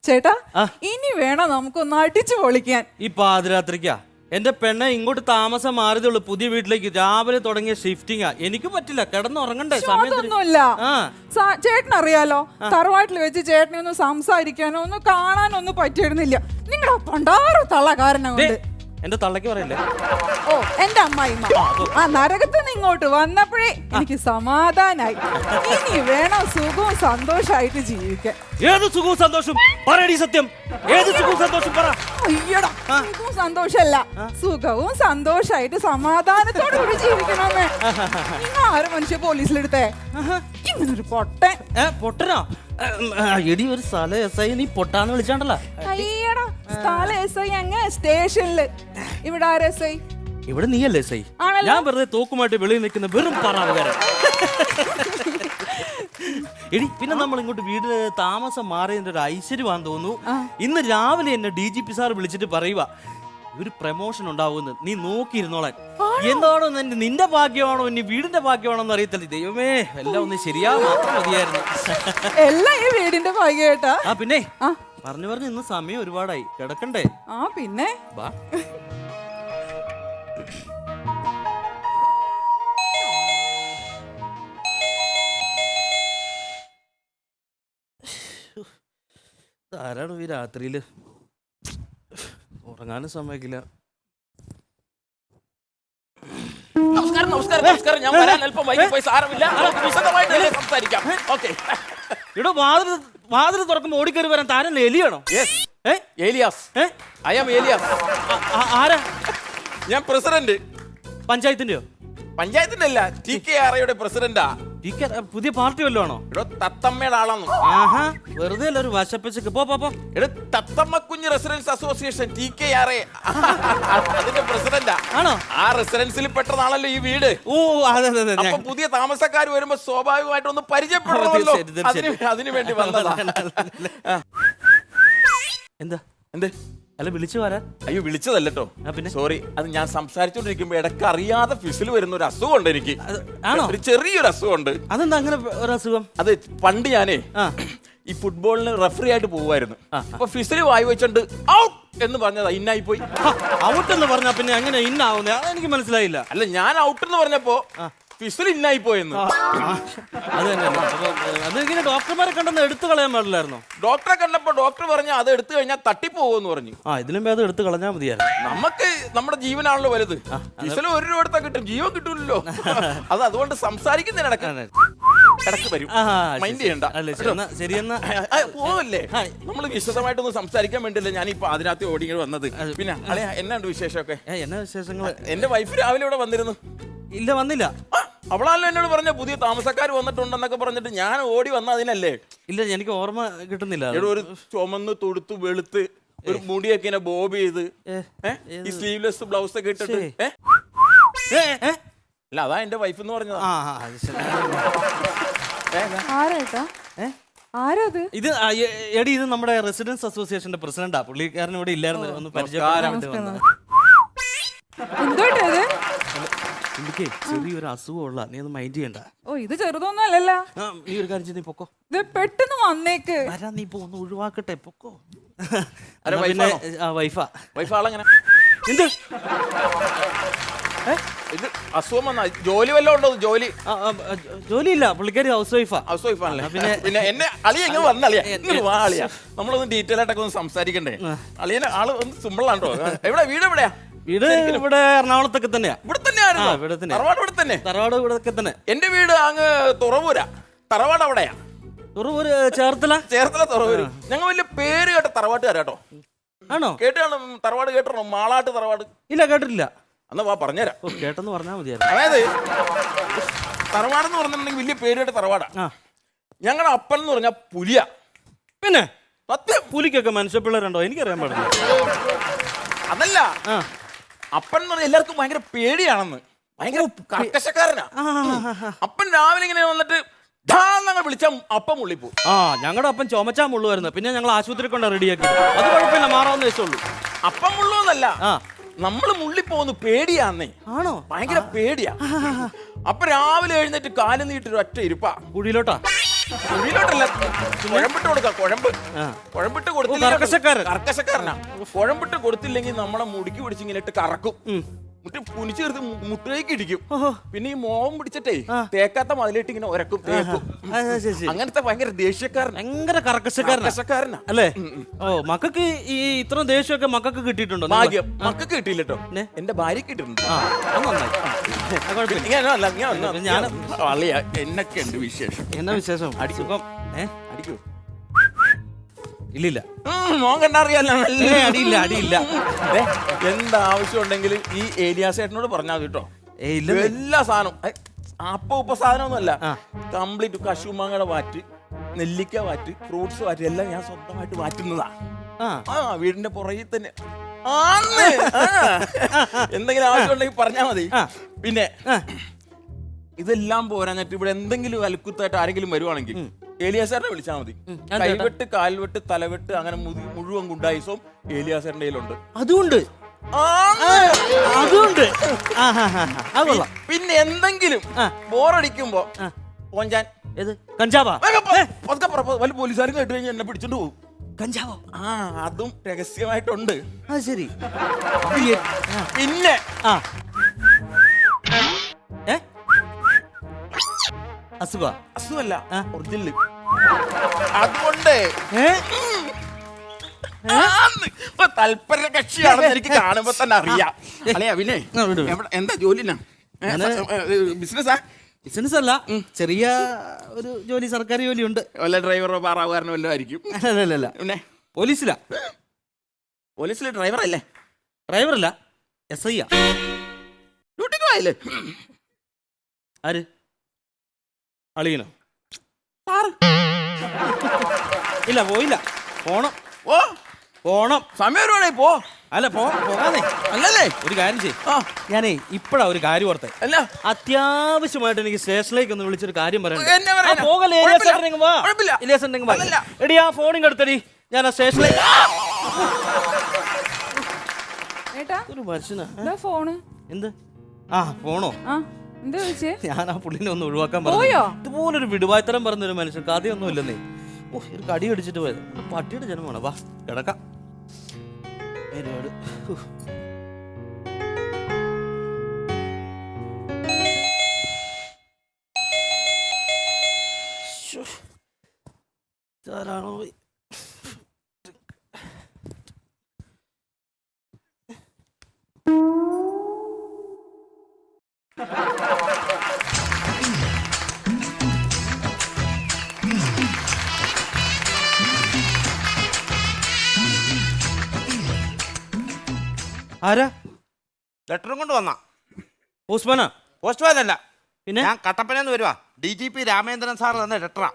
ചേട്ടാ ഇനി വേണം നമുക്കൊന്ന് അടിച്ചു പൊളിക്കാൻ. ഈ പാതിരാത്രിക്കാ എന്റെ പെണ്ണെ ഇങ്ങോട്ട് താമസം മാറിയതുള്ളൂ പുതിയ വീട്ടിലേക്ക്. രാവിലെ തുടങ്ങിയ ഷിഫ്റ്റിംഗാ, എനിക്ക് പറ്റില്ല, കിടന്നുറങ്ങണ്ടേ അതൊന്നുമില്ല. ചേട്ടനറിയാലോ, തറവാട്ടിൽ വെച്ച് ചേട്ടനെ ഒന്ന് സംസാരിക്കാനോ ഒന്ന് കാണാനോ ഒന്നും പറ്റിയിരുന്നില്ല. നിങ്ങളുടെ പണ്ടാറ് തള്ള കാരണം കൊണ്ട്. എന്റെ തള്ളക്ക് പറയല്ലേ? ഓ എന്റെ അമ്മായിമ്മ ആ നരകത്തിന് ഇങ്ങോട്ട് വന്നപ്പോഴേ എനിക്ക് സമാധാനായി. ഇനി വേണം സുഖവും സന്തോഷമായിട്ട് ജീവിക്കാൻ. ഏത് സുഖവും സന്തോഷം പറയടി, സത്യം ഏത് സുഖവും സന്തോഷം പറ. അയ്യടാ, സുഖവും സന്തോഷല്ല, സുഖവും സന്തോഷായിട്ട് സമാധാനത്തോടു കൂടി ജീവിക്കണമെന്ന്. നിങ്ങൾ ആരും മനുഷ്യ പോലീസിലെടുത്തേ ഇങ്ങനൊരു പൊട്ടൻ. പൊട്ടനോ? എടി ഒരു സ്ഥലം എസ് ഐ നീ പൊട്ടാന്ന് വിളിച്ചാണ്ടല്ലോ. അയ്യടാ, സ്ഥലം എസ് ഐ അങ്ങ് സ്റ്റേഷനില്. ഇവിടെ ആര് എസ് ഐ? ഇവിടെ നീയല്ലേ എസ് ഐ? ഞാൻ വെറുതെ തോക്കുമായിട്ട് വെളിയിൽ നിൽക്കുന്ന വെറും പറവകാരൻ. എടി പിന്നെ നമ്മൾ ഇങ്ങോട്ട് വീട് താമസം മാറിയതിന്റെ ഒരു ഐശ്വര്യമാണെന്ന് തോന്നുന്നു. ഇന്ന് രാവിലെ എന്നെ DGP സാർ വിളിച്ചിട്ട് പറയുക ഒരു പ്രമോഷൻ ഉണ്ടാവുമെന്ന്. നീ നോക്കിയിരുന്നോളാൻ. എന്താണോ നിന്റെ ഭാഗ്യമാണോ ഇനി വീടിന്റെ ഭാഗ്യമാണോ എന്ന് അറിയത്തില്ല. ദൈവമേ, എല്ലാം ഒന്ന് ശരിയാ മാത്രം മതിയായിരുന്നു. എല്ലാം ഈ വീടിന്റെ ഭാഗ്യേട്ടാ. പിന്നെ പറഞ്ഞു ഇന്ന് സമയം ഒരുപാടായി, കിടക്കണ്ടേ? പിന്നെ ബാ. ആരാണ് ഈ രാത്രിയില് ഉറങ്ങാനും സമ്മതിക്കില്ല. നമസ്കാരം നമസ്കാരം നമസ്കാരം. ഞാൻ വരാൻ അല്പം വൈകി പോയി, സാരമില്ല, വിശദമായിട്ട് സംസാരിക്കാം. ഓക്കെ. ഇവിടെ വാതിൽ തുറക്കുമ്പോ ഓടിക്കറി വരാൻ താരല്ലേ? എലിയാണോ? ഏലിയാസ്. I am Elias. ആരാ? ഞാൻ പ്രസിഡന്റ്. പഞ്ചായത്തിന്റെയോ? പഞ്ചായത്തിന്റെ അല്ല, TKRAയുടെ പ്രസിഡന്റാ. പുതിയ പാർട്ടി വല്ലോ ആണോ? ഇവിടെ തത്തമ്മയുടെ ആളാണ്. വെറുതെ അല്ല ഒരു വശപ്പച്ചക്ക്. പോ ഇവിടെ തത്തമ്മ കുഞ്ഞ് റെസിഡൻസ് അസോസിയേഷൻ TKRA അതിന്റെ പ്രസിഡന്റാ. ആണോ? ആ റെസിഡൻസിൽ പെട്ടതാണല്ലോ ഈ വീട്. ഓ അതെ അതെ. അപ്പൊ പുതിയ താമസക്കാർ വരുമ്പോ സ്വാഭാവികമായിട്ട് ഒന്ന് പരിചയപ്പെടണമല്ലോ, അതിനു വേണ്ടി വന്നതാ. എന്താ എന്ത്? അല്ല വിളിച്ചു വരാൻ? അയ്യോ വിളിച്ചതല്ലോ. പിന്നെ സോറി, അത് ഞാൻ സംസാരിച്ചോണ്ടിരിക്കുമ്പോ ഇടയ്ക്ക് അറിയാതെ ഫിസിൽ വരുന്ന ഒരു അസുഖമുണ്ട് എനിക്ക്. ആണോ? ഒരു ചെറിയൊരു അസുഖമുണ്ട്. അതെന്താ അങ്ങനെ ഒരു അസുഖം? അത് പണ്ട് ഞാനേ ഈ ഫുട്ബോളിന് റെഫറി ആയിട്ട് പോവായിരുന്നു. അപ്പൊ ഫിസിൽ വായി വെച്ചോണ്ട് ഔട്ട് എന്ന് പറഞ്ഞതാ ഇന്നായി പോയി. ഔട്ട് എന്ന് പറഞ്ഞാ പിന്നെ അങ്ങനെ ഇന്നാവുന്നേ? അതെനിക്ക് മനസ്സിലായില്ല. അല്ല, ഞാൻ ഔട്ട് എന്ന് പറഞ്ഞപ്പോ ഫിസിൽ ഇന്നായി പോയെന്ന്. അത് തന്നെ. അതിങ്ങനെ ഡോക്ടർമാരെ കണ്ടെന്ന് എടുത്തു കളയാൻ പാടില്ലായിരുന്നോ? ഡോക്ടറെ കണ്ടപ്പോ ഡോക്ടർ പറഞ്ഞു അത് എടുത്തു കഴിഞ്ഞാൽ തട്ടിപ്പോകുമെന്ന് പറഞ്ഞു. ഇതിലും ഭേദം എടുത്തു കളഞ്ഞാൽ മതിയായിരുന്നു. നമുക്ക് നമ്മുടെ ജീവനാണല്ലോ വലുത്. ഫിസിൽ 1 രൂപ എടുത്താൽ കിട്ടും, ജീവൻ കിട്ടൂലല്ലോ. അതുകൊണ്ട് സംസാരിക്കുന്നതിനിടക്ക് വരും, മൈൻഡ് ചെയ്യണ്ട. ശരിയെന്നാ പോവല്ലേ? നമ്മൾ വിശദമായിട്ടൊന്ന് സംസാരിക്കാൻ വേണ്ടിയല്ലേ ഞാനിപ്പോ അതിനകത്ത് ഓടിങ്ങൾ വന്നത്. പിന്നെ അളയാ, എന്നാണ്ട് വിശേഷമൊക്കെ? എന്നാ വിശേഷങ്ങൾ? എന്റെ വൈഫ് രാവിലെ ഇവിടെ വന്നിരുന്നു. ഇല്ല, വന്നില്ല. അവളാണല്ലോ എന്നോട് പറഞ്ഞ പുതിയ താമസക്കാർ വന്നിട്ടുണ്ടെന്നൊക്കെ പറഞ്ഞിട്ട് ഞാൻ ഓടി വന്ന അതിനല്ലേ. ഇല്ല, എനിക്ക് ഓർമ്മ കിട്ടുന്നില്ല. ഒരു ചുമന്ന് തൊടുത്ത് വെളുത്ത് ഒരു മുടിയൊക്കെ ഇങ്ങനെ ബോബ് ചെയ്ത് ഈ സ്ലീവ്ലെസ് ബ്ലൗസ് ഒക്കെ ഇട്ടിട്ട്. അല്ല, അതാ എന്റെ വൈഫ് എന്ന് പറഞ്ഞത്. ഇത് എടി, ഇത് നമ്മുടെ റെസിഡൻസ് അസോസിയേഷന്റെ പ്രസിഡന്റാ. പുള്ളിക്കാരൻ ഇവിടെ ഇല്ലായിരുന്നു, ഒന്ന് പരിചയപ്പെടാൻ. എനിക്ക് ചെറിയൊരു അസുഖമുള്ള, നീ ഒന്ന് മൈൻഡ് ചെയ്യണ്ട. ഇത് ചെറുതൊന്നും അല്ലല്ലോ. നീ ഒരു കാര്യം ചെയ്ത് പൊക്കോ. പെട്ടെന്ന് വന്നേക്ക്. നീ ഇപ്പൊ ഒന്ന് ഒഴിവാക്കട്ടെ, പൊക്കോ. പിന്നെ വൈഫാ. വൈഫാളെങ്ങനെ? എന്ത് ഇത് അസുഖം വന്നാ ജോലി വല്ലതും ഉണ്ടോ? ജോലിയില്ല, പുള്ളിക്കാരി ഹൗസ് വൈഫാ. ഹൗസ് വൈഫാണല്ലേ? പിന്നെ എന്നെ അളിയ ഇങ്ങനെ വന്നളിയാ, അളിയാ നമ്മളൊന്ന് ഡീറ്റെയിൽ ആയിട്ടൊക്കെ ഒന്ന് സംസാരിക്കണ്ടേ? അളിയനെ ആള് ഒന്ന് സിമ്പിളാണ്ടോ? എവിടെ വീട്? എവിടെയാ വീട്? ഇവിടെ എറണാകുളത്തൊക്കെ തന്നെയാ. ഇവിടെ തന്നെയാണോ? തറവാട് ഇവിടെ തന്നെ? തറവാട് ഇവിടെ തന്നെ. എന്റെ വീട് അങ്ങ് തുറവൂരാ. തറവാട് അവിടെയാ. തുറവൂര് ചേർത്തല തുറവൂര്. ഞങ്ങൾ വലിയ പേര് കേട്ട തറവാട്ടുകാരാട്ടോ. ആണോ? കേട്ടാണ് തറവാട്? കേട്ടോ മാളാട്ട് തറവാട്? ഇല്ല, കേട്ടിട്ടില്ല. എന്നാ വാ പറഞ്ഞുതരാം. കേട്ടെന്ന് പറഞ്ഞാൽ മതിയായിരുന്നു. അതായത് തറവാടെന്ന് പറഞ്ഞിട്ടുണ്ടെങ്കിൽ വലിയ പേര് കേട്ട തറവാടാ. ഞങ്ങളുടെ അപ്പൻ എന്ന് പറഞ്ഞാൽ പുലിയാ. പിന്നെ സത്യം, പുലിക്കൊക്കെ മനുഷ്യപ്പിള്ളേരുണ്ടോ? എനിക്കറിയാൻ പാടില്ല. അതല്ല, അപ്പൻ എന്ന് പറഞ്ഞാൽ എല്ലാവർക്കും ഭയങ്കര പേടിയാണെന്ന്. ഭയങ്കര കർക്കശക്കാരനാ. അപ്പൻ രാവിലെ ഇങ്ങനെ വന്നിട്ട് വിളിച്ച അപ്പം മുള്ളിപ്പോ. ഞങ്ങളുടെ അപ്പം ചുമച്ചാ മുള്ളുവായിരുന്നു. പിന്നെ ഞങ്ങൾ ആശുപത്രി കൊണ്ട് റെഡിയാക്കി. അത് കുഴപ്പമില്ല, മാറാവുന്ന വെച്ചുള്ളൂ. അപ്പം മുള്ളുവെന്നല്ല, നമ്മള് മുള്ളിപ്പോന്ന് പേടിയാന്നേ. ആണോ? ഭയങ്കര പേടിയാ. അപ്പൊ രാവിലെ എഴുന്നേറ്റ് കാല് നീട്ടൊരു ഒറ്റ ഇരിപ്പാ കുഴിയിലോട്ടാ. കുഴിയിലോട്ടല്ല, കുഴമ്പിട്ട് കൊടുക്കാം. കുഴമ്പ് ആ. കുഴമ്പിട്ട് കർക്കശക്കാരൻ. കർക്കശക്കാരനാ. കുഴമ്പിട്ട് കൊടുത്തില്ലെങ്കിൽ നമ്മളെ മുടിക്ക് പിടിച്ച് ഇങ്ങനെ ഇട്ട് കറക്കും. മുട്ടി കുനിച്ചു ചേർത്ത് മുട്ടിലേക്ക് ഇടിക്കും. പിന്നെ ഈ മോഹം പിടിച്ചിട്ടേ തേക്കാത്ത മതിലിട്ട് ഇങ്ങനെ ഒരക്കും തേക്കും. അങ്ങനത്തെ ഭയങ്കര ദേഷ്യക്കാരൻ, ഭയങ്കര കർക്കശക്കാരനാ അല്ലേ? ഓ, മക്കൾക്ക് ഈ ഇത്രയും ദേഷ്യമൊക്കെ മക്കൾക്ക് കിട്ടിയിട്ടുണ്ടോ? ഭാഗ്യം മക്കൾക്ക് കിട്ടിയില്ല കേട്ടോ, എന്റെ ഭാര്യക്ക് കിട്ടിയിട്ടുണ്ട്. ഞാൻ എന്നൊക്കെ ഉണ്ട് വിശേഷം. എന്നാ വിശേഷം? അടിക്കും അടിക്കൂ. ഇല്ലില്ല, മോൻ കണ്ടറിയാലോ. അടിയില്ല അടിയില്ല. എന്താവശ്യം ഉണ്ടെങ്കിലും ഈ ഏലിയാസേട്ടനോട് പറഞ്ഞാൽ കേട്ടോ. ഇല്ല, എല്ലാ സാധനവും അപ്പൊ ഉപ്പ സാധനമൊന്നുമല്ല, കംപ്ലീറ്റ് കശുമാങ്ങയുടെ വാറ്റ്, നെല്ലിക്ക വാറ്റ്, ഫ്രൂട്ട്സ് വാറ്റ് എല്ലാം ഞാൻ സ്വന്തമായിട്ട് വാറ്റുന്നതാ. വീടിന്റെ പുറകിൽ തന്നെ. എന്തെങ്കിലും ആവശ്യം ഉണ്ടെങ്കിൽ പറഞ്ഞാൽ മതി. പിന്നെ ഇതെല്ലാം പോരാഞ്ഞിട്ട് ഇവിടെ എന്തെങ്കിലും അൽക്കുത്തായിട്ട് ആരെങ്കിലും വരുവാണെങ്കിൽ ഏലിയാസാറിനെ വിളിച്ചാൽ മതി. കൈവെട്ട്, കാൽവെട്ട്, തലവെട്ട്, അങ്ങനെ മുഴുവൻ ഗുണ്ടായിസവും ഏലിയാസാറിന്റെ കയ്യിലുണ്ട്. അതുകൊണ്ട് പിന്നെ എന്തെങ്കിലും ബോറടിക്കുമ്പോ പോഞ്ചാൻ കഞ്ചാവാ വല്ല പോലീസുകാരും കേട്ട് കഴിഞ്ഞാൽ എന്നെ പിടിച്ചോണ്ട് പോകും. കഞ്ചാവോ? അതും രഹസ്യമായിട്ടുണ്ട്. ശരി. പിന്നെ അസുഖമല്ല, ഒറിജിനൽ. അതുകൊണ്ട് തൽപര കക്ഷിയാണെന്ന് എനിക്ക് കാണുമ്പോ തന്നെ അറിയാം. അല്ലയാ പിന്നെ എന്താ ജോലി? ബിസിനസ്സാ? ബിസിനസ് അല്ല, ചെറിയ ഒരു ജോലി, സർക്കാർ ജോലി ഉണ്ട്. വല്ല ഡ്രൈവറോ പാറാവുകാരനോ വല്ലതും ആയിരിക്കും. അല്ല, പിന്നെ പോലീസിലാ. പോലീസിലെ ഡ്രൈവർ അല്ലേ? ഡ്രൈവറല്ല, SI ആ. ഡ്യൂട്ടിക്ക് പോയല്ലേ? ആര്? അളിയനോ? ഇല്ല, പോയില്ല. പോണം. സമയം ഒരുപാടേ പോ. അല്ല, പോകാന്നേ. അല്ലല്ലേ, ഒരു കാര്യം ചെയ്യും. ഞാനേ ഇപ്പഴാ ഒരു കാര്യം ഓർത്തെ. അല്ല, അത്യാവശ്യമായിട്ട് എനിക്ക് സ്റ്റേഷനിലേക്ക് ഒന്ന് വിളിച്ചൊരു കാര്യം പറയാം. എടി, ആ ഫോണിങ് എടുത്തടി, ഞാൻ ആ സ്റ്റേഷനിലേക്ക്. ഒരു മനുഷ്യനാ. എന്ത്? ഫോണോ? ഞാൻ ആ പുള്ളിനെ ഒന്ന് ഒഴിവാക്കാൻ പറഞ്ഞു. ഇതുപോലൊരു വിടുവായ്ത്തരം പറഞ്ഞൊരു മനുഷ്യൻ കഥയൊന്നും ഇല്ലെന്നേ. ഒരു കടി അടിച്ചിട്ട് പോയത്. പട്ടിയുടെ ജനമാണ്. വാ കിടക്കാം. ആരാണോ? ആരാ? ലെറ്ററും കൊണ്ട് വന്നാ? പോസ്റ്റ്മാനാ? പോസ്റ്റ്മാൻ അല്ല, പിന്നെ ഞാൻ കട്ടപ്പനന്ന് വരുവാ. DGP രാമേന്ദ്രൻ സാർ തന്നെ ലെറ്ററാ.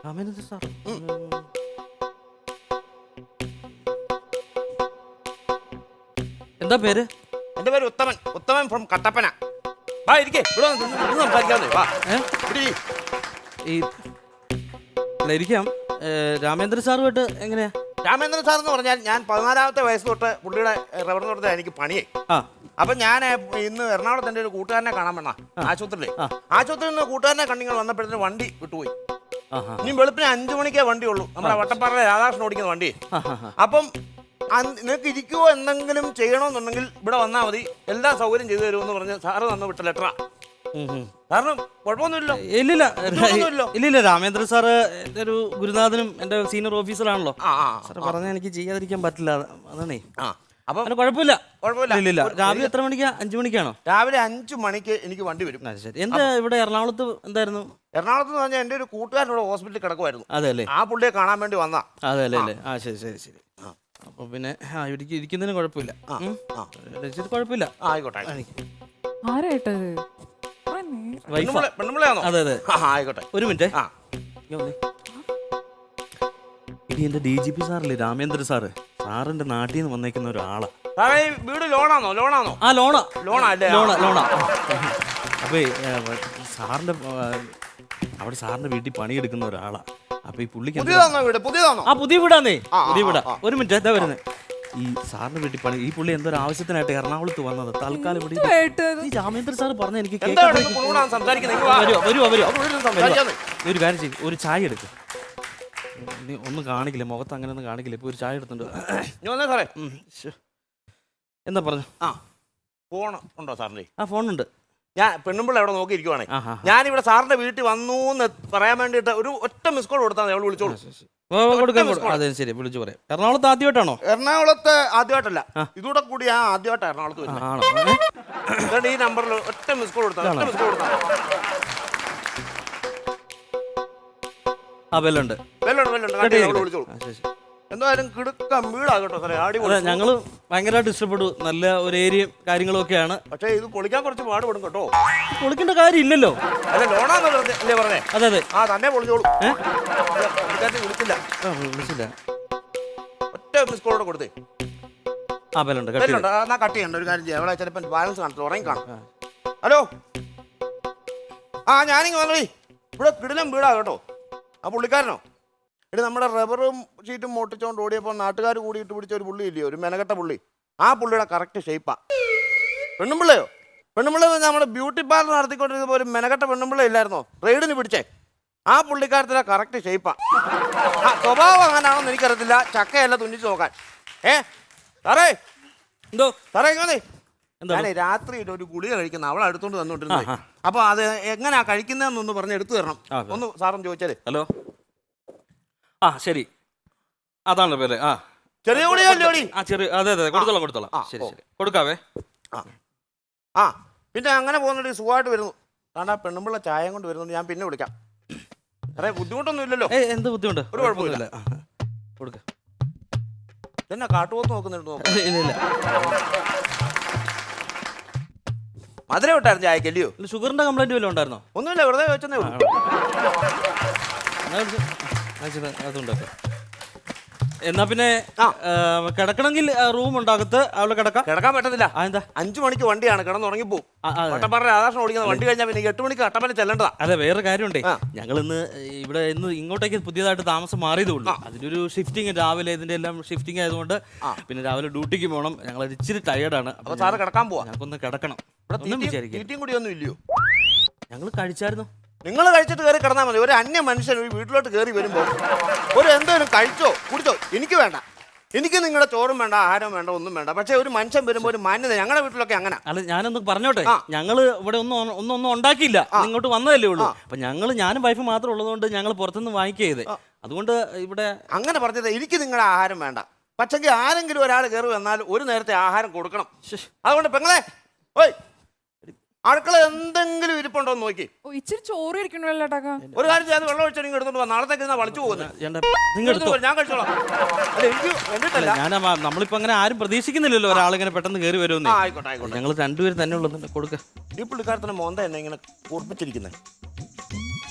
രാമേന്ദ്രൻ സാർ? എന്താ പേര്? എന്റെ പേര് ഉത്തമൻ. ഉത്തമൻ ഫ്രം കട്ടപ്പന. വാ ഇരിക്കേ, ഇവിടെ സംസാരിക്കാവുന്നേ. വാ ഇരിക്കാം. രാമേന്ദ്രൻ സാറുമായിട്ട് എങ്ങനെയാ? രാമേന്ദ്രൻ സാർ എന്ന് പറഞ്ഞാൽ ഞാൻ 14-ാമത്തെ വയസ്സ് തൊട്ട് പുള്ളിയുടെ റബ്ബർ തോട്ടത്തിൽ എനിക്ക് പണിയേ. അപ്പൊ ഞാൻ ഇന്ന് എറണാകുളത്ത് എൻ്റെ ഒരു കൂട്ടുകാരനെ കാണാൻ വേണ ആശുപത്രിയിൽ നിന്ന് കൂട്ടുകാരനെ കണ്ടിങ്ങൾ വന്നപ്പോഴത്തേന് വണ്ടി വിട്ടുപോയി. ഇനി വെളുപ്പിന് 5 മണിക്കേ വണ്ടി ഉള്ളൂ. നമ്മുടെ വട്ടപ്പാറ രാധാകൃഷ്ണൻ ഓടിക്കുന്ന വണ്ടി. അപ്പം നിനക്ക് ഇരിക്കുവോ എന്തെങ്കിലും ചെയ്യണമെന്നുണ്ടെങ്കിൽ ഇവിടെ വന്നാൽ മതി, എല്ലാ സൗകര്യം ചെയ്തു തരുമെന്ന് പറഞ്ഞ് സാറ് തന്നു വിട്ട ലെറ്ററാ. കാരണം കുഴപ്പമൊന്നുമില്ലല്ലോ? ഇല്ലില്ല, രാമേന്ദ്രൻ സാറ് എൻ്റെ ഒരു ഗുരുനാഥനും എൻ്റെ സീനിയർ ഓഫീസറാണല്ലോ. സാറ് പറഞ്ഞാൽ എനിക്ക് ചെയ്യാതിരിക്കാൻ പറ്റില്ല, അതാണേ. അപ്പം കുഴപ്പമില്ല. ഇല്ലില്ല. രാവിലെ എത്ര മണിക്കാ? 5 മണിക്കാണോ? രാവിലെ 5 മണിക്ക് എനിക്ക് വണ്ടി വരും. ശരി. എന്താ ഇവിടെ എറണാകുളത്ത് എന്തായിരുന്നു? എറണാകുളത്ത് എന്ന് പറഞ്ഞാൽ എൻ്റെ ഒരു കൂട്ടുകാരനോട് ഹോസ്പിറ്റലിൽ കിടക്കുമായിരുന്നു. അതെ അല്ലേ? ആ പുള്ളിയെ കാണാൻ വേണ്ടി വന്നാ. അതെ അല്ലേ? ശരി. അപ്പൊ പിന്നെ ഇരിക്കുന്നതിന് കുഴപ്പമില്ല. കുഴപ്പമില്ല. ആയിക്കോട്ടെ. പെണ്ണുമ്പിളയാണോ? അതെ. ആയിക്കോട്ടെ. ഒരു മിനിറ്റ്. ഇനി എന്റെ DGP സാറല്ലേ രാമേന്ദ്രൻ സാറ്, സാറിന്റെ നാട്ടിൽ നിന്ന് വന്നേക്കുന്ന ഒരാളാ. വീട് ലോണാണോ? ലോണാ. അപ്പൊ സാറിന്റെ അവിടെ സാറിന്റെ വീട്ടിൽ പണിയെടുക്കുന്ന ഒരാളാ. അപ്പൊ ഈ പുള്ളിക്ക് പുതിയതാണോ? പുതിയ വീടാന്നേ. പുതിയ വീടാ. ഒരു മിനിറ്റ്, എന്താ വരുന്നത്? ഈ സാറിന് വീട്ടിൽ പണി ഈ പുള്ളി എന്തൊരു ആവശ്യത്തിനായിട്ട് എറണാകുളത്ത് വന്നത് തൽക്കാലം ഇവിടെ ഇതുമായിട്ട് ഈ രാമേന്ദ്രൻ സാർ പറഞ്ഞ എനിക്ക് എന്താ കേൾക്കാൻ ഇവിടെ പുള്ളിയോടാണ് സംസാരിക്കുന്നത്? ഇങ്ങ് വാ. വരുവോ സംസാരിക്കാന്ന്. ഒരു കാര്യം ചെയ്യും ഒരു ചായ എടുക്ക് നീ ഒന്നും കാണിക്കില്ല മുഖത്ത് അങ്ങനെ ഒന്നും കാണിക്കില്ല ഇപ്പൊ ഒരു ചായ എടുത്തുണ്ട് ഇങ്ങ് വന്നേ സാറേ. എന്താ പറഞ്ഞു ആ ഫോൺ ഉണ്ടോ സാറിന്റെ? ആ ഫോണുണ്ട് ഞാൻ പെണ്ണുമ്പിള്ള എവിടെ നോക്കിയിരിക്കുവാണേ. ആഹാ. ഞാനിവിടെ സാറിന്റെ വീട്ടിൽ വന്നു എന്ന് പറയാൻ വേണ്ടിയിട്ട് ഒരു ഒറ്റ മിസ് കോൾ കൊടുത്താൽ അവൾ വിളിച്ചോളൂ. കൊടുക്കാം അതെ ശരി വിളിച്ചു പറയാം എറണാകുളത്ത് ആദ്യമായിട്ടാണോ എറണാകുളത്ത് ആദ്യമായിട്ടല്ല, ഇതൂടെ കൂടി ഞാൻ ആദ്യമായിട്ട് എറണാകുളത്ത് വരുന്നത്. ആണോ അതുകൊണ്ട് ഈ നമ്പറിൽ ഒറ്റ മിസ് കോൾ കൊടുത്താൽ ഒറ്റ മിസ് കോൾ കൊടുത്താൽ ആ ബെല്ലുണ്ട് വെല്ലുണ്ട് വിളിച്ചോളൂ. എന്തായാലും കിടുക്കം വീടാകട്ടോ സാറേ, അടിപൊളി. ഞങ്ങള് ഭയങ്കരമായിട്ട് ഇഷ്ടപ്പെട്ടു. നല്ല ഒരു ഏരിയയും കാര്യങ്ങളും ഒക്കെയാണ്. പക്ഷേ ഇത് പൊളിക്കാൻ കുറച്ച് പാടുപെടും കേട്ടോ. പൊളിക്കേണ്ട കാര്യം ഇല്ലല്ലോ. അല്ല ലോണാന്നല്ലേ പറഞ്ഞേ? അതെ അതെ ആ തന്നെ പൊളിച്ചോളൂ. വിളിച്ചില്ല വിളിച്ചില്ല ഒറ്റ മിസ് കോളോടെ കൊടുത്തേ. ആ ബെല്ലുണ്ട് വെല്ലുണ്ട്. എന്നാ കട്ട് ചെയ്യണ്ട. ഒരു കാര്യം ചെയ്യാം, അവിടെ ചിലപ്പോൾ ബാലൻസ് കാണത്തില്ല, ഉറങ്ങി കാണും. ഹലോ, ആ ഞാനിങ്ങ് വന്നേ. ഇവിടെ കിടിലം വീടാ കേട്ടോ. ആ പുള്ളിക്കാരനോ? ഇത് നമ്മുടെ റബ്ബറും ഷീറ്റും മോട്ടിച്ചോണ്ട് ഓടിയപ്പോൾ നാട്ടുകാർ കൂടിയിട്ട് പിടിച്ച ഒരു പുള്ളി ഇല്ലയോ, ഒരു മെനകെട്ട പുള്ളി. ആ പുള്ളിയുടെ കറക്റ്റ് ഷേപ്പാ. പെണ്ണുമ്പിള്ളയോ? പെണ്ണുമ്പിള്ള നമ്മുടെ ബ്യൂട്ടി പാർലർ നടത്തിക്കൊണ്ടിരുന്നപ്പോൾ ഒരു മെനകെട്ട പെണ്ണുമ്പിള്ള ഇല്ലായിരുന്നോ റെയ്ഡിന് പിടിച്ചേ? ആ പുള്ളിക്കാരത്തിലെ കറക്റ്റ് ഷേപ്പാ. ആ സ്വഭാവം അങ്ങനാണെന്ന് എനിക്കറിയത്തില്ല. ചക്കയല്ല തുന്നിച്ച് നോക്കാൻ. സാറേ എന്തോ സാറേ ഇങ്ങനെ ഞാനേ രാത്രിയിൽ ഒരു ഗുളിക കഴിക്കുന്ന അവളെ അടുത്തോണ്ട് തന്നോണ്ടിരുന്നത്. അപ്പൊ അത് എങ്ങനെയാ കഴിക്കുന്നതെന്നൊന്ന് പറഞ്ഞ് എടുത്തു തരണം. ഒന്ന് സാറൊന്ന് ചോദിച്ചാലേ. ഹലോ ആ ശരി അതാണ് പേര്. ആ ചെറിയ ഗുളികല്ലേ? ആ ചെറിയ അതെ അതെ കൊടുത്തോളാം ശരി ശരി കൊടുക്കാവേ. ആ പിന്നെ അങ്ങനെ പോകുന്നുണ്ട്, സുഖമായിട്ട് വരുന്നു. കാരണം ആ പെണ്ണുമ്പിള്ള ചായ കൊണ്ട് വരുന്നുണ്ട്. ഞാൻ പിന്നെ വിളിക്കാം. അറേ ബുദ്ധിമുട്ടൊന്നും ഇല്ലല്ലോ? എന്ത് ബുദ്ധിമുട്ട്? ഒരു കുഴപ്പമില്ല. കൊടുക്ക എന്നാ കാട്ടുപോത്ത് നോക്കുന്നുണ്ട്. ഇല്ല മധുരം വിട്ടായിരുന്നു ചായക്കല്ലയോ? ഷുഗറിന്റെ കംപ്ലൈന്റ് വല്ലതും ഉണ്ടായിരുന്നോ? ഒന്നുമില്ല, വെറുതെ വെച്ചെന്നേ ഉള്ളൂ. അതുണ്ടാക്കാം. എന്നാ പിന്നെ കിടക്കണമെങ്കിൽ റൂം ഉണ്ടാകത്ത് അവിടെ കിടക്കാൻ പറ്റത്തില്ല. എന്താ 5 മണിക്ക് വണ്ടിയാണ്, കിടന്നുറങ്ങിപ്പോ. കട്ടപ്പാറ രാധാകൃഷ്ണൻ ഓടിക്കുന്ന വണ്ടി കഴിഞ്ഞാൽ പിന്നെ 8 മണിക്ക് കട്ടപ്പന ചെല്ലേണ്ടതാ. അതെ വേറെ കാര്യമുണ്ടേ, ഞങ്ങൾ ഇന്ന് ഇങ്ങോട്ടേക്ക് പുതിയതായിട്ട് താമസം മാറിയതുള്ളൂ. അതിന്റെ ഒരു ഷിഫ്റ്റിംഗ് രാവിലെ ഇതിന്റെ എല്ലാം ഷിഫ്റ്റിംഗ് ആയതുകൊണ്ട് പിന്നെ രാവിലെ ഡ്യൂട്ടിക്ക് പോകണം. ഞങ്ങൾ ഇച്ചിരി ടയേർഡാണ്. അപ്പൊ സാറ് കിടക്കാൻ പോവാ? ഞങ്ങൾക്കൊന്ന് കിടക്കണം. തീറ്റയും കൂടി ഒന്നും ഇല്ലയോ? ഞങ്ങൾ കഴിച്ചായിരുന്നു. നിങ്ങൾ കഴിച്ചിട്ട് കയറി കിടന്നാൽ മതി. ഒരു അന്യ മനുഷ്യൻ ഒരു വീട്ടിലോട്ട് കയറി വരുമ്പോൾ ഒരു എന്തെങ്കിലും കഴിച്ചോ കുടിച്ചോ. എനിക്ക് വേണ്ട, എനിക്ക് നിങ്ങളുടെ ചോറും വേണ്ട, ആഹാരം വേണ്ട, ഒന്നും വേണ്ട. പക്ഷെ ഒരു മനുഷ്യൻ വരുമ്പോൾ ഒരു മാന്യത. ഞങ്ങളുടെ വീട്ടിലൊക്കെ അങ്ങനെ. അല്ല ഞാനൊന്ന് പറഞ്ഞോട്ടെ, ഞങ്ങൾ ഇവിടെ ഒന്നും ഉണ്ടാക്കിയില്ല, ഇങ്ങോട്ട് വന്നതല്ലേ ഉള്ളൂ. അപ്പൊ ഞാനും വൈഫ് മാത്രം ഉള്ളതുകൊണ്ട് ഞങ്ങൾ പുറത്തുനിന്ന് വാങ്ങിക്കരുത്. അതുകൊണ്ട് ഇവിടെ അങ്ങനെ പറഞ്ഞത്. എനിക്ക് നിങ്ങളുടെ ആഹാരം വേണ്ട, പക്ഷെങ്കിൽ ആരെങ്കിലും ഒരാൾ കയറി വന്നാൽ ഒരു നേരത്തെ ആഹാരം കൊടുക്കണം. അതുകൊണ്ട് പെങ്ങളെ ഓയ് അടുക്കള എന്തെങ്കിലും ഇരിപ്പുണ്ടോ എന്ന് നോക്കി. ഇച്ചിരി ചോറ് ഇരിക്കണല്ലോ. ഒരു കാര്യം ചെയ്ത് വെള്ളം ഒഴിച്ചാൽ നിങ്ങൾ എടുത്തോണ്ട് നാളത്തേക്ക് വളിച്ചു പോകുന്നത്. ഞാൻ കഴിച്ചോളാം. അല്ല എനിക്ക് വേണ്ടിട്ടല്ല. നമ്മളിപ്പോ അങ്ങനെ ആരും പ്രതീക്ഷിക്കുന്നില്ലല്ലോ ഒരാളിങ്ങനെ പെട്ടെന്ന് കയറി വരുമെന്ന്. ആയിക്കോട്ടെ ആയിക്കോട്ടെ. ഞങ്ങൾ രണ്ടുപേരും തന്നെ ഉള്ളത് കൊടുക്ക. ഈ പുള്ളിക്കാരത്തിന്റെ മോന്ത എന്നെ ഇങ്ങനെ കൂർപ്പിച്ചിരിക്കുന്നത്.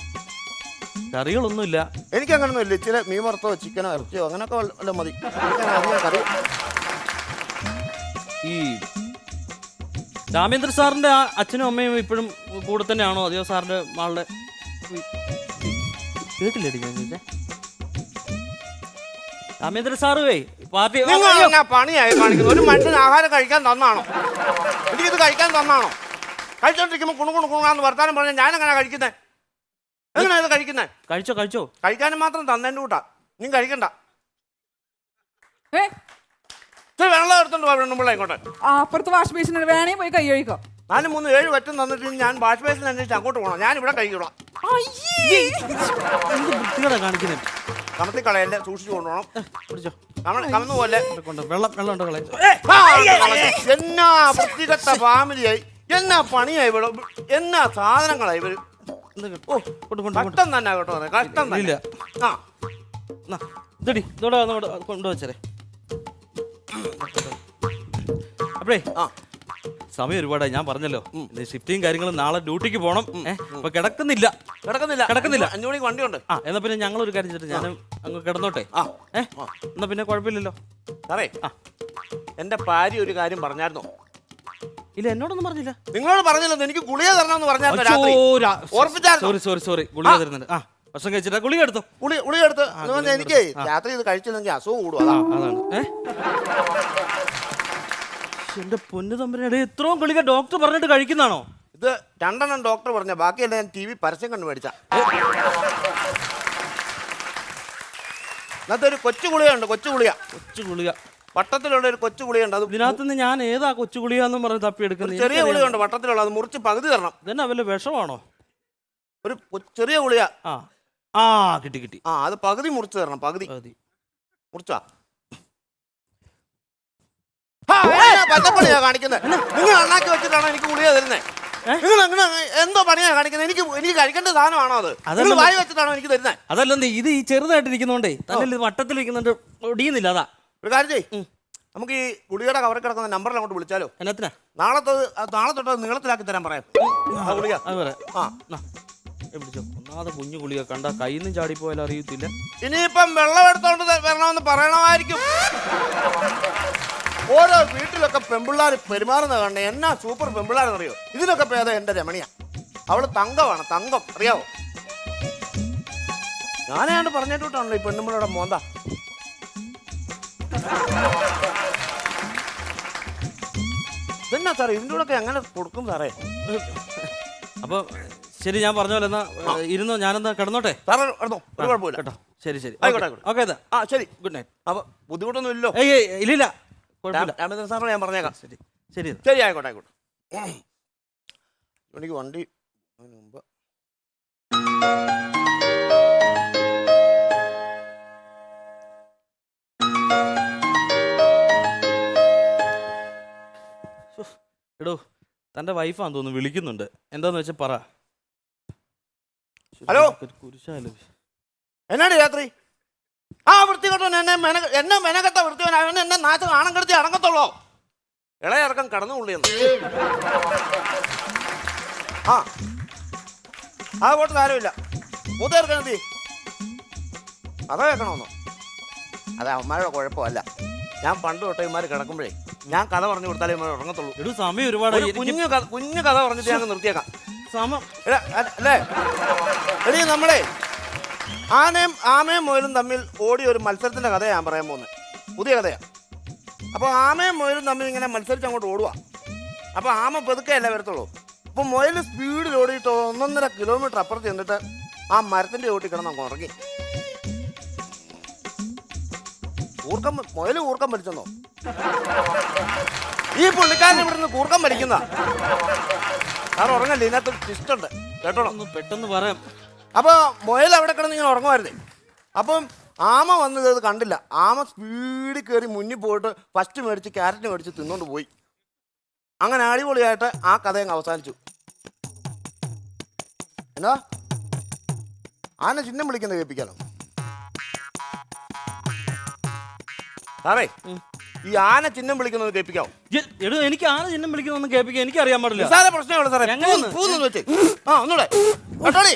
കറികളൊന്നുമില്ല. എനിക്ക് അങ്ങനൊന്നും ഇല്ല. ഇച്ചിരി മീൻ വറുത്തോ ചിക്കനോ ഇറച്ചിയോ അങ്ങനെയൊക്കെ വല്ല മതി. കറി ഈ രാമേന്ദ്ര സാറിന്റെ അച്ഛനും അമ്മയും ഇപ്പോഴും കൂടെ തന്നെയാണോ? അതെയോ സാറിന്റെ ആളുടെ കേട്ടില്ലേ രാമേന്ദ്ര സാറുവേ പാർട്ടി പണിയായി കാണിക്കുന്നു. ഒരു മനുഷ്യന് ആഹാരം കഴിക്കാൻ തന്നാണോ? എനിക്കിത് കഴിക്കാൻ തന്നാണോ? കഴിച്ചോണ്ടിരിക്കുമ്പോൾ കുണുകുണുകുണാന്ന് വർത്താനം പറഞ്ഞാൽ ഞാൻ എങ്ങനെ കഴിക്കുന്നത്? എങ്ങനെയാ ഇത് കഴിക്കുന്നത്? കഴിച്ചോ കഴിക്കാനും മാത്രം തന്നേൻ്റെ കൂട്ടാ. നീ കഴിക്കണ്ട. വെള്ളം എടുത്തോണ്ട് പോകണം ഇങ്ങോട്ട്. അപ്പുറത്ത് വാഷ് ബേസിന് വേണേ പോയി കൈ കഴിക്കോ. 4, 3, 7 വറ്റം തന്നിട്ട് ഞാൻ വാഷ് ബേസിന് അന്വേഷിച്ച് അങ്ങോട്ട് പോകണം. ഞാൻ ഇവിടെ കഴിക്കണം. കാണിക്കുന്നത് കമത്തി കളയല്ലേ, സൂക്ഷിച്ചു കൊണ്ടുപോകണം. കമന്നു പോലെ എന്നാ വൃത്തികെട്ട ഫാമിലിയായി, എന്നാ പണിയായി, ഇവിടെ എന്നാ സാധനങ്ങളായി ഇവര്. കഷ്ടം തന്നെ കേട്ടോ, കഷ്ടം തന്നെ. കൊണ്ടുവച്ചേ അപ്പഴേ സമയം ഒരുപാടായി. ഞാൻ പറഞ്ഞല്ലോ ഷിഫ്റ്റിങ് കാര്യങ്ങളും നാളെ ഡ്യൂട്ടിക്ക് പോകണം. അപ്പൊ കിടക്കുന്നില്ല 5 മണിക്ക് വണ്ടിയുണ്ട്. എന്നാ പിന്നെ ഞങ്ങൾ ഒരു കാര്യം ചെയ്തിട്ട് ഞാൻ അങ്ങ് കിടന്നോട്ടെ. എന്നാ പിന്നെ കുഴപ്പമില്ലല്ലോ സാറേ. എന്റെ ഭാര്യ ഒരു കാര്യം പറഞ്ഞായിരുന്നോ? ഇല്ല എന്നോടൊന്നും പറഞ്ഞില്ല. നിങ്ങളോട് പറഞ്ഞില്ലെന്ന്. എനിക്ക് ഗുളിക തരണമെന്ന് പറഞ്ഞായിരുന്നു. സോറി ഗുളിക തരുന്നുണ്ട്. ഭക്ഷണം കഴിച്ചിട്ടാ ഗുളിക എടുത്തോ. ഗുളിക എടുത്ത് എനിക്ക് രാത്രി ഇത് കഴിച്ചില്ലെങ്കിൽ അസുഖം കൂടും അതാ. അതാണ് എന്റെ പൊന്നു തമ്പുരാനെ, ഇത്രയും ഗുളിക ഡോക്ടർ പറഞ്ഞിട്ട് കഴിക്കുന്നതാണോ? ഇത് 2 ഡോക്ടർ പറഞ്ഞ, ബാക്കിയല്ല ഞാൻ TV പരസ്യം കണ്ടു മേടിച്ച. ഇന്നത്തെ ഒരു കൊച്ചു ഗുളിയുണ്ട്, കൊച്ചു ഗുളിക വട്ടത്തിലുള്ള ഒരു കൊച്ചു ഗുളിയുണ്ട്. അത് ഇതിനകത്തുനിന്ന് ഞാൻ ഏതാ കൊച്ചു ഗുളികയെന്നും പറഞ്ഞ് തപ്പിയെടുക്കുന്നത്? ചെറിയ ഗുളിയുണ്ട് വട്ടത്തിലുള്ള, അത് മുറിച്ച് പകുതി തരണം. ഇതന്നെ വല്ല വിഷമാണോ? ഒരു ചെറിയ ഗുളിക. കിട്ടി. അത് പകുതി മുറിച്ച് തരണം, പകുതി മുറിച്ചാ. പച്ചപ്പണിയാ കാണിക്കുന്നത്. നിങ്ങൾ അണ്ണാക്കി വെച്ചിട്ടാണോ എനിക്ക് ഗുളിക തരുന്നത്? നിങ്ങൾ എന്തോ പണിയാ കാണിക്കുന്നത്? എനിക്ക് കഴിക്കേണ്ട സാധനമാണോ അത്? വായി വെച്ചിട്ടാണോ എനിക്ക് തരുന്നത്? അതല്ലെന്ന്, ഇത് ഈ ചെറുതായിട്ടിരിക്കുന്നോണ്ടേ തന്നെ വട്ടത്തിലിരിക്കുന്നുണ്ട്, ഒടിയുന്നില്ല. അതാ ഒരു കാര്യം ചെയ്യ്, നമുക്ക് ഈ ഗുളികയുടെ കവറിൽ കിടക്കുന്ന നമ്പറിൽ അങ്ങോട്ട് വിളിച്ചാലോ? എന്നാ നാളെ തൊട്ട് നീളത്തിലാക്കി തരാൻ പറയാം ഗുളിക. ഒന്നാമത് കുഞ്ഞു ഗുളിക കണ്ട കയ്യിൽ നിന്ന് ചാടിപ്പോയാലും അറിയത്തില്ല. ഇനിയിപ്പം വെള്ളം എടുത്തോണ്ട് വരണമെന്ന് പറയണമായിരിക്കും. ഓരോ വീട്ടിലൊക്കെ പെമ്പിള്ളാർ പെരുമാറുന്ന കണ്ടേ എന്നാ സൂപ്പർ പെമ്പിള്ളാരെന്നറിയോ? ഇതിനൊക്കെ പേത എന്റെ രമണിയ. അവള് തങ്കമാണ്, തങ്കം, അറിയാവോ? ഞാനാണ്ട് പറഞ്ഞിട്ടാണല്ലോ ഈ പെണ്ണുമ്പിള്ളയുടെ മോന്ത. ഇതെന്നാ സാറേ ഇതിൻ്റെ കൂടെ എങ്ങനെ കൊടുക്കും സാറേ? അപ്പൊ ശരി, ഞാൻ പറഞ്ഞ പോലെ എന്നാ ഇരുന്നോ, ഞാനെന്നാ കിടന്നോട്ടെ. സാറേ എടുത്തോ, ഒരു കുഴപ്പമില്ല കേട്ടോ. ശരി ആയിക്കോട്ടെ. ഓക്കെ. ശരി, ഗുഡ് നൈറ്റ്. അപ്പൊ ബുദ്ധിമുട്ടൊന്നും ഇല്ലല്ലോ? ഇല്ലില്ല, രാമചന്ദ്രൻ സാറിന് ഞാൻ പറഞ്ഞേക്കാം. ശരി ആയിക്കോട്ടെ. എനിക്ക് വണ്ടി മുമ്പ് എടോ, തന്റെ വൈഫാന്ന് തോന്നുന്നു വിളിക്കുന്നുണ്ട്. എന്താന്ന് വെച്ചാ പറ. ഹലോ, കുരിശാലോ എന്നാണ് രാത്രി? വൃത്തികെട്ടോ, എന്നെ മെനകെട്ട വൃത്തിവൻ അവൻ എന്നെ നാച്ച് കാണാൻ കിടത്തി അടങ്ങത്തുള്ളോ? ഇളയിറക്കം കടന്നു പുള്ളിയെന്ന്. പോട്ട് സാരമില്ല. മൂത്തേർക്കാൻ എന്തി കഥ കേൾക്കണമെന്നോ? അത് അവന്മാരുടെ കുഴപ്പമല്ല. ഞാൻ പണ്ട് തൊട്ടേ ഇമാര് കിടക്കുമ്പോഴേ ഞാൻ കഥ പറഞ്ഞു കൊടുത്താലേ ഇമാർ ഉറങ്ങത്തുള്ളൂ. സമയം ഒരുപാട്. കുഞ്ഞു കഥ പറഞ്ഞിട്ട് ഞാൻ നിർത്തിയേക്കാം. സമയം അല്ലേ? എടീ, നമ്മളെ ആമയും മുയലും തമ്മിൽ ഓടിയ ഒരു മത്സരത്തിന്റെ കഥയാണ് ഞാൻ പറയാൻ പോകുന്നത്. പുതിയ കഥയാണ്. അപ്പോൾ ആമയും മുയലും തമ്മിൽ ഇങ്ങനെ മത്സരിച്ച് അങ്ങോട്ട് ഓടുക. അപ്പോൾ ആമ പെതുക്കെയല്ലേ വരത്തുള്ളൂ. അപ്പോൾ മുയൽ സ്പീഡിൽ ഓടിയിട്ട് 1.5 കിലോമീറ്റർ അപ്പുറത്ത് ചെന്നിട്ട് ആ മരത്തിന്റെ ഓട്ടി കിടന്ന് അങ്ങ് ഉറങ്ങി. മുയൽ ഊർക്കം വലിച്ചെന്നോ? ഈ പുള്ളിക്കാരൻ ഇവിടെ നിന്ന് കൂർക്കം വലിക്കുന്ന സാർ ഉറങ്ങല്ലേ? ഇതിനകത്ത് ട്വിസ്റ്റ് കേട്ടോളൂ, പെട്ടെന്ന് പറയാം. അപ്പൊ മുയൽ അവിടെ കിടന്ന് ഇങ്ങനെ ഉറങ്ങുമായിരുന്നേ. അപ്പം ആമ വന്നത് അത് കണ്ടില്ല. ആമ സ്പീഡിൽ കയറി മുന്നിൽ പോയിട്ട് ഫസ്റ്റ് മേടിച്ച് ക്യാരറ്റ് മേടിച്ച് തിന്നോണ്ട് പോയി. അങ്ങനെ അടിപൊളിയായിട്ട് ആ കഥ അങ്ങ് അവസാനിച്ചു. എന്നാ ആന ചിഹ്നം വിളിക്കുന്നത് കേൾപ്പിക്കാലോ സാറേ? ഈ ആന ചിഹ്നം വിളിക്കുന്നത് കേൾപ്പിക്കാവോ? എനിക്ക് ആന ചിഹ്നം വിളിക്കുന്നൊന്നും കേൾപ്പിക്കാൻ എനിക്ക് അറിയാൻ പാടില്ല. സാറേ പ്രശ്നമാണ് സാറേ. വെച്ച് ഒന്നൂടെ കേട്ടോളി.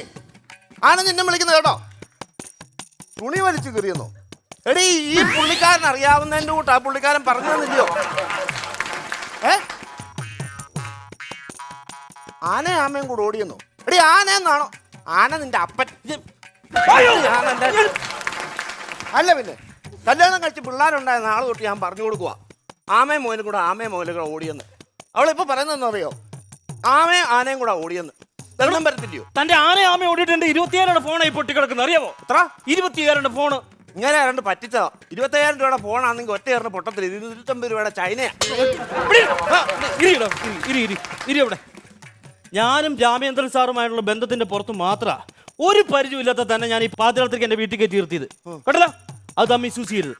ആന ചിഹ്നം വിളിക്കുന്നത് കേട്ടോ. തുണി വലിച്ചു കയറിയെന്നോ? എടീ, ഈ പുള്ളിക്കാരൻ അറിയാവുന്നതിന്റെ കൂട്ട് ആ പുള്ളിക്കാരൻ പറഞ്ഞു തന്നില്ലയോ? ആനയും ആമയും കൂടെ ഓടിയെന്നോ? എടീ, ആനയെന്നാണോ? ആന നിന്റെ അപ്പൻ. അല്ല പിന്നെ കല്യാണം കഴിച്ച് പിള്ളേരുണ്ടായ നാളെ തൊട്ട് ഞാൻ പറഞ്ഞു കൊടുക്കുക ആമയും മോനും കൂടെ ഓടിയെന്ന്. അവളിപ്പോ പറയുന്നതെന്ന് അറിയോ? ആമയും ആനയും കൂടെ ഓടിയെന്ന്. വെള്ളം വരത്തില്ലയോ? തന്റെ ആമ ഓടിയിട്ടുണ്ട്. 27 ഫോണായി പൊട്ടി കിടക്കുന്നത് അറിയാമോ? എത്ര? 27 ഫോണ്. ഇങ്ങനെ രണ്ട് പറ്റിച്ചോ? 25,000 രൂപയുടെ ഫോണാണെങ്കിൽ ഒറ്റയേറിന് പൊട്ടത്തിൽ 250 രൂപയുടെ ചൈനയാ. ഇവിടെ ഞാനും രാമേന്ദ്രൻ സാറുമായിട്ടുള്ള ബന്ധത്തിന്റെ പുറത്ത് മാത്ര ഒരു പരിചയമില്ലാത്ത തന്നെ ഞാൻ ഈ പാതിരാത്രിക്ക് എന്റെ വീട്ടിൽ കയറ്റി നിർത്തിയത്. കേട്ടല്ല, അത് മിസ്യൂസ് ചെയ്യരുത്.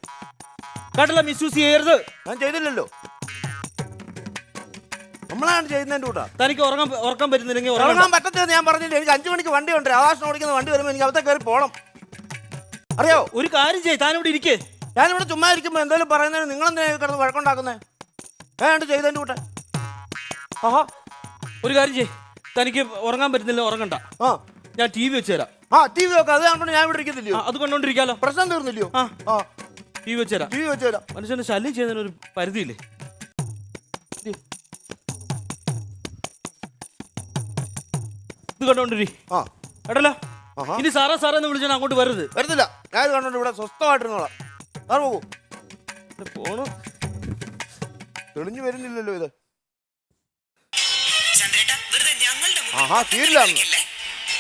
കേട്ടല്ല, മിസ്യൂസ് ചെയ്യരുത്. ഞാൻ ചെയ്തില്ലല്ലോ. നമ്മളാണ് ചെയ്യുന്നതിന്റെ കൂട്ടാ. തനിക്ക് ഉറക്കാൻ പറ്റുന്നില്ലെങ്കിൽ ഉറങ്ങാൻ പറ്റത്തില്ല. ഞാൻ പറഞ്ഞില്ല, എനിക്ക് 5 മണിക്ക് വണ്ടി ഉണ്ട്. ആകാശം ഓടിക്കുന്ന വണ്ടി വരുമ്പോൾ എനിക്ക് അകത്തെ കയറി പോകണം. അറിയോ? ഒരു കാര്യം ചെയ്യ്, താനിവിടെ ഇരിക്കേ. ഞാനിവിടെ ചുമ്മാ ഇരിക്കുമ്പോൾ എന്തെങ്കിലും പറയുന്നതിന് നിങ്ങളെന്തിനാ കിടന്ന് വഴക്കുണ്ടാക്കുന്നത്? വേണ്ട ചെയ്തതിന്റെ കൂട്ടെ. ഒരു കാര്യം ചെയ്യ്, തനിക്ക് ഉറങ്ങാൻ പറ്റുന്നില്ല, ഉറങ്ങണ്ട. ഞാൻ TV വെച്ച് തരാം. TV വെക്കാം. അത് കണ്ടോ ഞാൻ ഇവിടെ ഇരിക്കത്തില്ലയോ? അത് കൊണ്ടോണ്ടിരിക്കാലോ. പ്രശ്നം തീർന്നില്ലയോ? TV വെച്ച് തരാം. മനുഷ്യന്റെ ശല്യം ചെയ്യുന്നതിനൊരു പരിധിയില്ലേ? ഇത് കണ്ടോണ്ടിരി. കേട്ടല്ലോ, ഇനി സാറേ സാറേ എന്ന് വിളിച്ചാൽ അങ്ങോട്ട് വരരുത്. വരുന്നില്ല, ഞാൻ ഇത് കണ്ടോണ്ട് ഇവിടെ സ്വസ്ഥമായിട്ടിരുന്നോളാം. സാർ പോകൂ. ഫോണ് തെളിഞ്ഞു വരുന്നില്ലല്ലോ ഇത്. ചന്ദ്രേട്ടാ, വെറുതെ ഞങ്ങളുടെ മുമ്പിൽ ആഹാ, തീരില്ലാന്ന്. ഇരിക്കല്ലേ?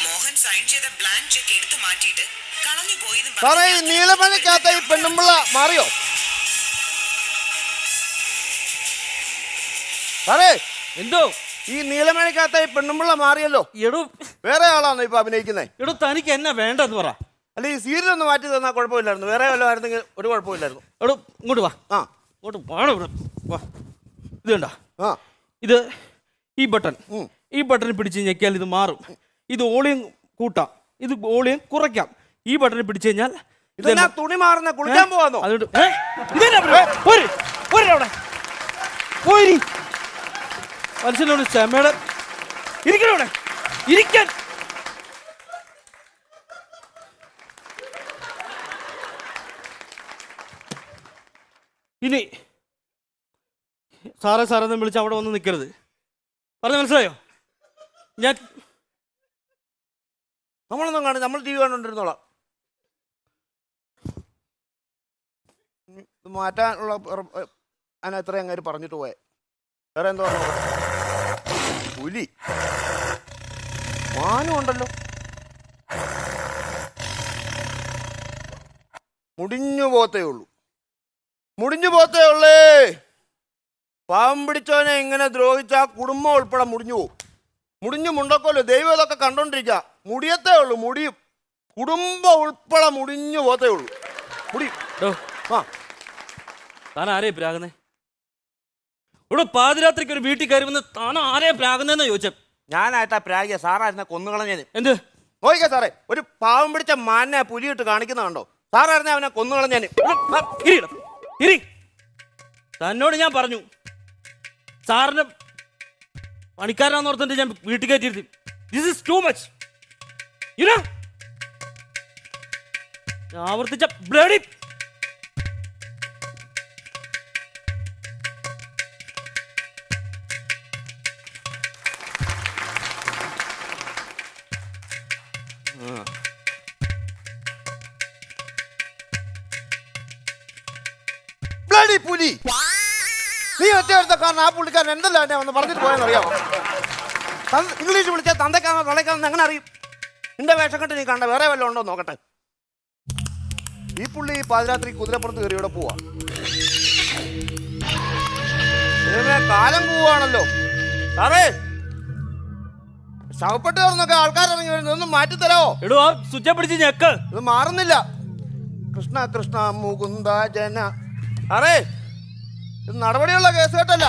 മോഹൻ സൈൻ ചെയ്ത ബ്ലാങ്ക് ചെക്ക് എടുത്തു മാറ്റിയിട്ട് കളഞ്ഞു പോയെന്നും സാറേ, ഈ നീലമഴക്കകത്ത ഈ പെണ്ണുമ്പിള്ള മാറിയോ? സാറേ, എന്തോ ഈ നീലമഴക്കകത്ത ഈ പെണ്ണുമ്പിള്ള മാറിയല്ലോ. എടോ വേറെ ആളാണോ ഇപ്പൊ അഭിനയിക്കുന്നത്? എടോ തനിക്ക് എന്നാ വേണ്ടെന്ന് പറ. അല്ല, ഈ സീരിയൽ ഒന്ന് മാറ്റി തന്നാൽ കുഴപ്പമില്ലായിരുന്നു. വേറെ വല്ലതും ആയിരുന്നെങ്കിൽ ഒരു കുഴപ്പമില്ലായിരുന്നു. എടോ ഇങ്ങോട്ട് വാ. ആ ഇങ്ങോട്ട് വാണം ഇവിടെ വാ. ഇത് കണ്ട, ആ ഇത് ഈ ബട്ടൺ, ഈ ബട്ടൺ പിടിച്ച് ഞെക്കിയാൽ ഇത് മാറും. ഇത് ഓളിയം കൂട്ടാം, ഇത് ഓളിയം കുറയ്ക്കാം. ഈ ബട്ടൺ പിടിച്ചു കഴിഞ്ഞാൽ ഇതെന്നാ തുണി മാറുന്ന കുളിക്കാൻ പോവാന്നോ? അതുകൊണ്ട് മനുഷ്യനോട് ക്ഷമയുടെ ഇരിക്കണോടെ ഇരിക്കാൻ. ഇനി സാറേ സാറെന്ന് വിളിച്ച് അവിടെ വന്ന് നിൽക്കരുത്. പറഞ്ഞ മനസ്സിലായോ? ഞാൻ നമ്മളൊന്നും കാണും, നമ്മൾ ടി വി കണ്ടോണ്ടിരുന്നോളാം. ഇത് മാറ്റാനുള്ള അതിന് എത്ര അങ്ങേര് പറഞ്ഞിട്ട് പോയെ. വേറെ എന്തോ പറഞ്ഞു? പുലി മാനും ഉണ്ടല്ലോ. മുടിഞ്ഞു പോത്തേ ഉള്ളൂ, മുടിഞ്ഞു പോത്തേ ഉള്ളേ. പാവം പിടിച്ചവനെ ഇങ്ങനെ ദ്രോഹിച്ചാൽ കുടുംബം ഉൾപ്പെടെ മുടിഞ്ഞു പോകും. മുടിഞ്ഞു മുണ്ടക്കോല്ലോ. ദൈവം ഇതൊക്കെ കണ്ടോണ്ടിരിക്കുക. മുടിയത്തേ ഉള്ളൂ, മുടിയും. കുടുംബം ഉൾപ്പെടെ മുടിഞ്ഞു പോത്തേ ഉള്ളൂ. മുടിയും. ആ, താൻ ആരെയും പ്രാകുന്നേ? ഇവിടെ പാതിരാത്രിക്ക് ഒരു വീട്ടിൽ കയറി വന്ന് താൻ ആരെയും പ്രാകുന്നതെന്ന് ചോദിച്ചേ. ഞാനായിട്ടാ പ്രാഗിയ, സാറായിരുന്ന കൊന്നുകളഞ്ഞേന്. എന്ത് നോക്കിക്കാ സാറേ, ഒരു പാവം പിടിച്ച മാനെ പുലിയിട്ട് കാണിക്കുന്ന കണ്ടോ? സാറായിരുന്നെ അവനെ കൊന്നുകളഞ്ഞേന്. ഇരി. തന്നോട് ഞാൻ പറഞ്ഞു സാറിന് പണിക്കാരാന്ന് ഓർത്തിട്ട് ഞാൻ വീട്ടിൽ കയറ്റിയിരുത്തി. This is too much. ആവർത്തിച്ച ബ്ലഡി പുലി. നീ ഒറ്റ കാരണം ആ പുള്ളിക്കാരൻ എന്തല്ല എന്നെ ഒന്ന് പറഞ്ഞിട്ട് പോയെന്നറിയാമോ? ഇംഗ്ലീഷ് വിളിച്ചാൽ തന്തക്കാണോ തളയ്ക്കാണെന്ന് എങ്ങനെ അറിയും? നിന്റെ വേഷം കെട്ട് നീ കണ്ട വേറെ വല്ലതും ഉണ്ടോ നോക്കട്ടെ. ഈ പുള്ളി ഈ പാതിരാത്രി കുതിരപ്പുറത്ത് കയറി ഇവിടെ പോവാ. കാലം പോവാണല്ലോ. സാറേ, ശവപ്പെട്ട് കയറുന്നൊക്കെ ആൾക്കാരിറങ്ങി വരുന്നത് ഒന്ന് മാറ്റിത്തരാവോ? എടോ ആ സ്വിച്ച് പിടിച്ച് ഞെക്ക്. ഇത് മാറുന്നില്ല. കൃഷ്ണ കൃഷ്ണ മുകുന്ദ ജന. സാറേ, ഇത് നടപടിയുള്ള കേസ് കേട്ടല്ല.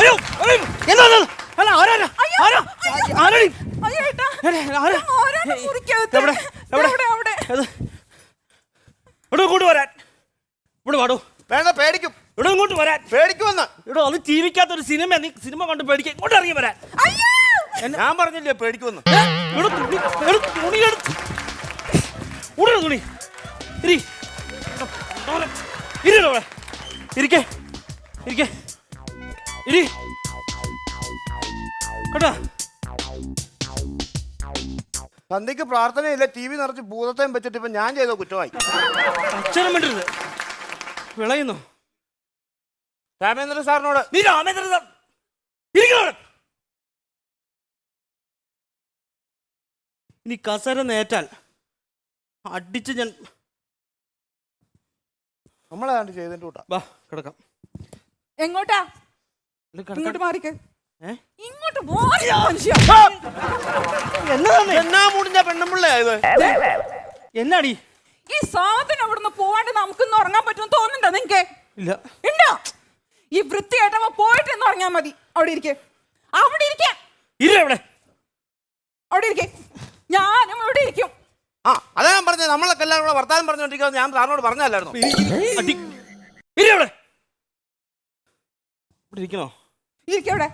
അയ്യോ എന്താ ഇങ്ങോട്ട് വരാൻ. ഇവിടെ വാടോ. വേണ്ട, പേടിക്കും. ഇവിടെ ഇങ്ങോട്ട് വരാൻ. പേടിക്കുമെന്ന്. ഇവിടെ അത് ജീവിക്കാത്തൊരു സിനിമ. നീ സിനിമ കണ്ട് പേടിക്കാൻ ഇങ്ങോട്ട് ഇറങ്ങി വരാൻ. ഞാൻ പറഞ്ഞില്ലേ പേടിക്കുമെന്ന്. തുണി എടുത്ത് ഉടനെ തുണി ഇരിക്കേ ഇരിക്കേ ഇരി കേട്ടാ. സന്ധ്യക്ക് പ്രാർത്ഥനയില്ല, ടി വി നിറച്ച് ഭൂതത്തെയും വെച്ചിട്ട് ഇപ്പൊ ഞാൻ ചെയ്ത കുറ്റമായി. അക്ഷരം വേണ്ടരുത്. വിളയുന്നു. രാമേന്ദ്രൻ സാറിനോട് നീ രാമേന്ദ്രൻ സാർ ഇരിക്കണോട്. ഇനി കസര നേറ്റാൽ അടിച്ച് ഞാൻ നമ്മളെ കണ്ട് ചെയ്തിട്ട് കൂട്ടാ. വാ കിടക്കാം. എങ്ങോട്ടാ? ഇങ്ങോട്ട് മാറിക്ക്. ഇങ്ങോട്ട് മാറിയാ മനുഷ്യ. എന്നാ മുടിഞ്ഞ പെണ്ണുമ്പിള്ളയായത്? എന്നാടി ഈ സാധനം ഇവിടുന്ന് പോവാണ്ട് നമുക്കൊന്ന് ഉറങ്ങാൻ പറ്റുമെന്ന് തോന്നുന്നുണ്ടോ നിങ്ങക്ക്? ഇല്ല. ഉണ്ടോ? ഈ വൃത്തിയായിട്ടവ പോയിട്ട് എന്ന് ഉറങ്ങാൻ മതി. അവിടെ ഇരിക്കെ, അവിടെ ഇരിക്കെ, അവിടെ അവിടെ ഇരിക്കെ. ഞാനും ഇവിടെ ഇരിക്കും. ആ, അതാ ഞാൻ പറഞ്ഞത്. നമ്മളൊക്കെ എല്ലാവരും കൂടെ വർത്താനം പറഞ്ഞോണ്ടിരിക്കുന്നത് ഞാൻ സാറിനോട് പറഞ്ഞല്ലായിരുന്നു. അവിടെ ഇവിടെ ഇരിക്കണോ? ഇരിക്കവിടെ.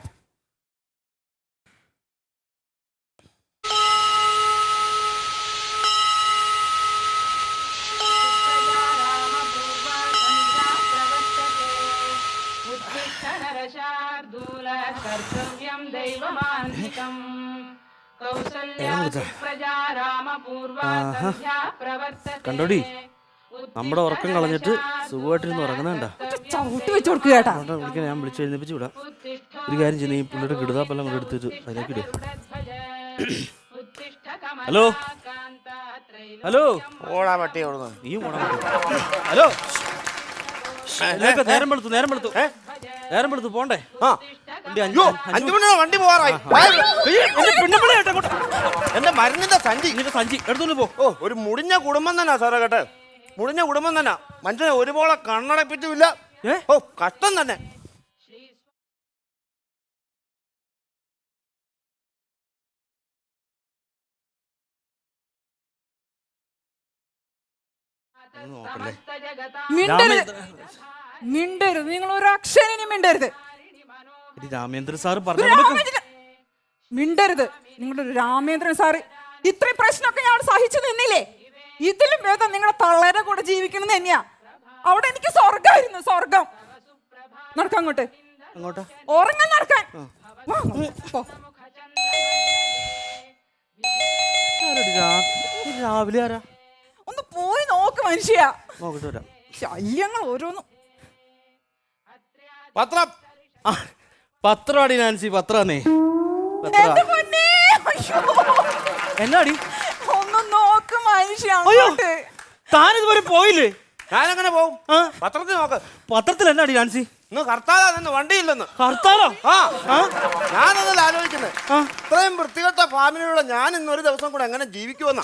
കണ്ടോടി, നമ്മുടെ ഉറക്കം കളഞ്ഞിട്ട് സുഖമായിട്ടിരുന്ന് ഉറങ്ങുന്നുണ്ടാ. ചവിട്ടി വെച്ച് കൊടുക്കുക ചേട്ടാ. വിളിക്കാൻ ഞാൻ വിളിച്ച് എഴുന്നേപ്പിച്ചു വിടാം. ഒരു കാര്യം ചെയ്യുന്ന ഈ പുള്ളിയുടെ കിടുതാപ്പെല്ലാം കൂടെ എടുത്തിട്ട് അതിലേക്ക് ഇടും. ഹലോ ഹലോ, ഓടാ പട്ടി ഓടുന്നു. നീയും ഓടാൻ പറ്റും. ഹലോ, നേരം വെളുത്തു നേരം വെളുത്തു പോണ്ടേ? ആ, വണ്ടി അയ്യോ 5 മണിയോ വണ്ടി പോകാറായി. എന്റെ മരുന്നിന്റെ സഞ്ചി സഞ്ചി എടുത്തോണ്ട് പോ. ഓ, ഒരു മുടിഞ്ഞ കുടുംബം തന്നെ സാറേ കേട്ടെ. മുടിഞ്ഞ കുടുംബം തന്നെ. മനുഷ്യനെ ഒരുപോലെ കണ്ണടപ്പിച്ചുമില്ല. ഓ, കഷ്ടം തന്നെ. മിണ്ടരുത്, നിങ്ങൾ ഒരു അക്ഷരം മിണ്ടരുത്. രാമേന്ദ്രൻ സാറ് പറഞ്ഞു. മിണ്ടരുത്. നിങ്ങളുടെ ഒരു രാമേന്ദ്രൻ സാറ് ഇത്രയും പ്രശ്നമൊക്കെ ഞാൻ സഹിച്ചു നിന്നില്ലേ? ഇതിലും ഭേദം നിങ്ങളുടെ തള്ളേരെ കൂടെ ജീവിക്കണം തന്നെയാ. അവിടെ എനിക്ക് സ്വർഗമായിരുന്നു, സ്വർഗം. നടക്കാൻ അങ്ങോട്ട്. അങ്ങോട്ടാ ഉറങ്ങാൻ നടക്കാൻ. രാവിലെ ആരാ? ഒന്ന് പോയി നോക്ക് മനുഷ്യ. നോക്കിട്ട് വരാം. ശല്യങ്ങൾ ഓരോന്നും. പത്രം പത്രമാടി നാൻസി, പത്രന്നേ. എന്റെ പൊന്നേ, അയ്യോ. എന്നാടി? ഒന്ന് നോക്ക് മനുഷ്യ. താനിതുവരെ പോയില്ലേ? ഞാനങ്ങനെ പോവും. പത്രത്തിൽ നോക്ക്. പത്രത്തിൽ എന്നാടി നാൻസി? ഇന്ന് ഹർത്താലാ, നിന്ന് വണ്ടിയില്ലെന്ന്. ഹർത്താലോ? ഞാനതല്ല ആലോചിക്കുന്നത്. ഇത്രയും വൃത്തികെട്ട ഫാമിലിയുള്ള ഞാൻ ഇന്നൊരു ദിവസം കൂടെ എങ്ങനെ ജീവിക്കുമെന്നാ.